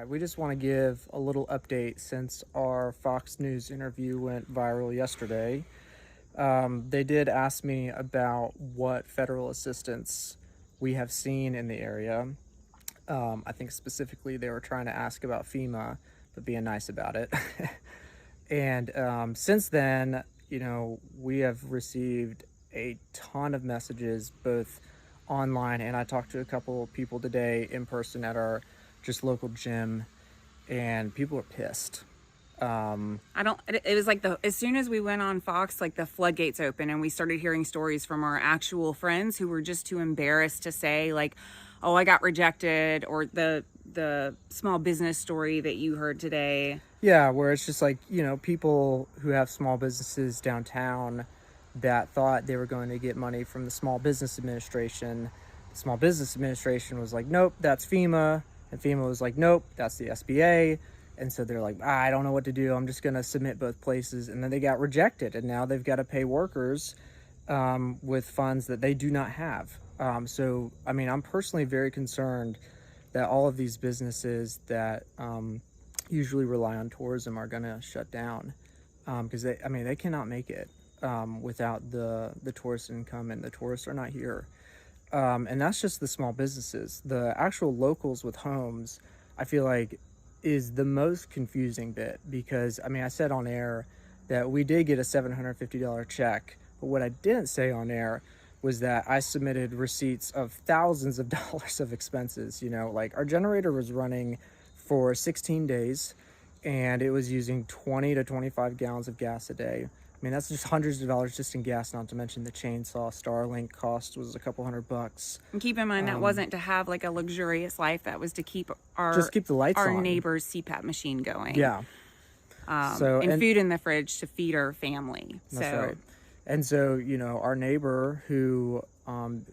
Hi, we just want to give a little update since our Fox News interview went viral yesterday. They did ask me about what federal assistance we have seen in the area. I think specifically they were trying to ask about FEMA, but being nice about it. And since then, we have received a ton of messages, both online, and I talked to a couple of people today in person at our just local gym, and people are pissed. It was like as soon as we went on Fox, like the floodgates open and we started hearing stories from our actual friends who were just too embarrassed to say like, oh, I got rejected, or the small business story that you heard today. Yeah, where it's just like, people who have small businesses downtown that thought they were going to get money from the Small Business Administration. The Small Business Administration was like, nope, that's FEMA. And FEMA was like, nope, that's the SBA. And so they're like, I don't know what to do. I'm just going to submit both places. And then they got rejected. And now they've got to pay workers with funds that they do not have. I'm personally very concerned that all of these businesses that usually rely on tourism are going to shut down because they cannot make it without the tourist income, and the tourists are not here. And that's just the small businesses. The actual locals with homes, I feel like, is the most confusing bit, because I said on air that we did get a $750 check, but what I didn't say on air was that I submitted receipts of thousands of dollars of expenses. Like our generator was running for 16 days and it was using 20 to 25 gallons of gas a day. That's just hundreds of dollars just in gas, not to mention the chainsaw. Starlink cost was a couple $100. And keep in mind that wasn't to have like a luxurious life. That was to keep the lights our on. Neighbor's CPAP machine going. Yeah. And food in the fridge to feed our family. That's right. And so, our neighbor who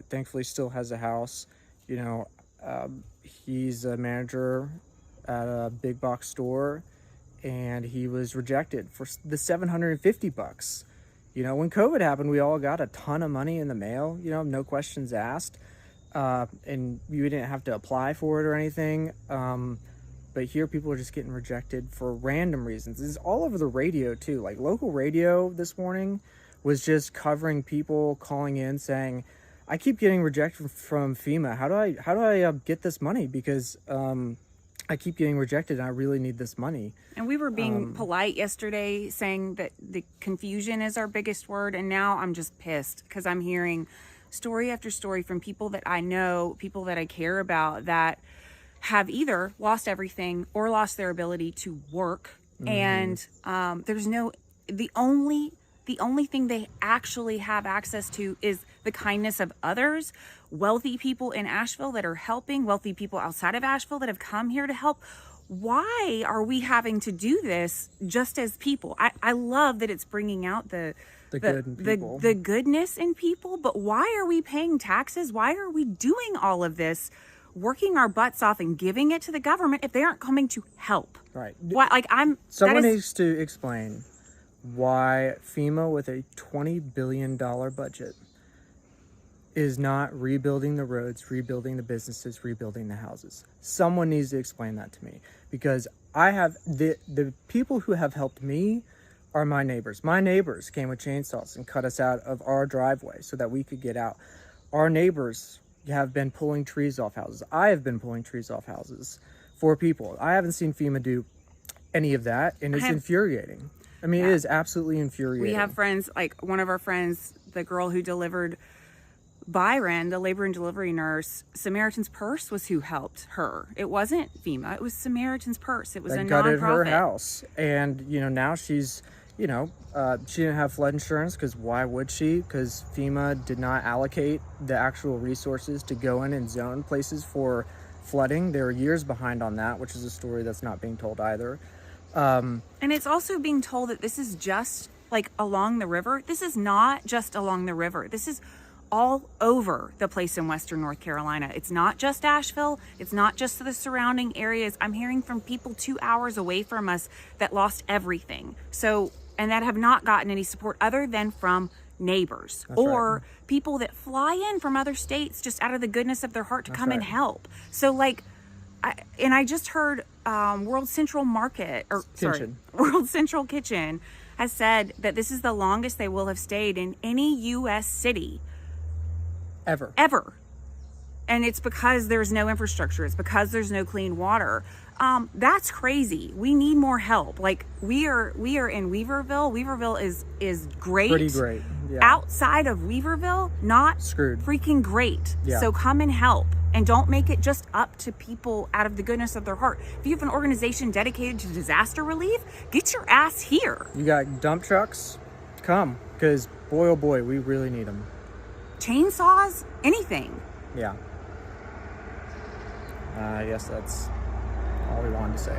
thankfully still has a house, he's a manager at a big box store, and he was rejected for the $750. When COVID happened, we all got a ton of money in the mail, no questions asked. And you didn't have to apply for it or anything. But here people are just getting rejected for random reasons. This is all over the radio too. Like local radio this morning was just covering people calling in saying, I keep getting rejected from FEMA. How do I get this money? Because I keep getting rejected and I really need this money. And we were being polite yesterday, saying that the confusion is our biggest word. And now I'm just pissed because I'm hearing story after story from people that I know, people that I care about, that have either lost everything or lost their ability to work. And the only thing they actually have access to is the kindness of others, wealthy people in Asheville that are helping, wealthy people outside of Asheville that have come here to help. Why are we having to do this just as people? I love that it's bringing out the goodness in people, but why are we paying taxes? Why are we doing all of this, working our butts off and giving it to the government if they aren't coming to help? Right. Someone needs to explain why FEMA, with a $20 billion budget, is not rebuilding the roads, rebuilding the businesses, rebuilding the houses. Someone needs to explain that to me, because I have the people who have helped me are my neighbors. My neighbors came with chainsaws and cut us out of our driveway so that we could get out. Our neighbors have been pulling trees off houses. I have been pulling trees off houses for people. I haven't seen FEMA do any of that, and it's infuriating. It is absolutely infuriating. We have friends, like one of our friends, the girl who delivered Byron, the labor and delivery nurse, Samaritan's Purse was who helped her. It wasn't FEMA. It was Samaritan's Purse. It was a gutted nonprofit. Her house. And, now she's, she didn't have flood insurance, because why would she? Because FEMA did not allocate the actual resources to go in and zone places for flooding. They were years behind on that, which is a story that's not being told either. And it's also being told that this is just like along the river. This is not just along the river. This is all over the place in Western North Carolina. It's not just Asheville. It's not just the surrounding areas. I'm hearing from people 2 hours away from us that lost everything. And that have not gotten any support other than from neighbors. That's or right. People that fly in from other states just out of the goodness of their heart to come and help. So I just heard World Central Market, or sorry, Kitchen. World Central Kitchen has said that this is the longest they will have stayed in any U.S. city Ever. And it's because there's no infrastructure. It's because there's no clean water. That's crazy. We need more help. Like we are in Weaverville. Weaverville is great. Pretty great. Yeah. Outside of Weaverville, not Screwed. freaking great. Yeah. So come and help. And don't make it just up to people out of the goodness of their heart. If you have an organization dedicated to disaster relief, get your ass here. You got dump trucks? Come. Because boy, oh boy, we really need them. Chainsaws, anything. Yeah. I guess that's all we wanted to say.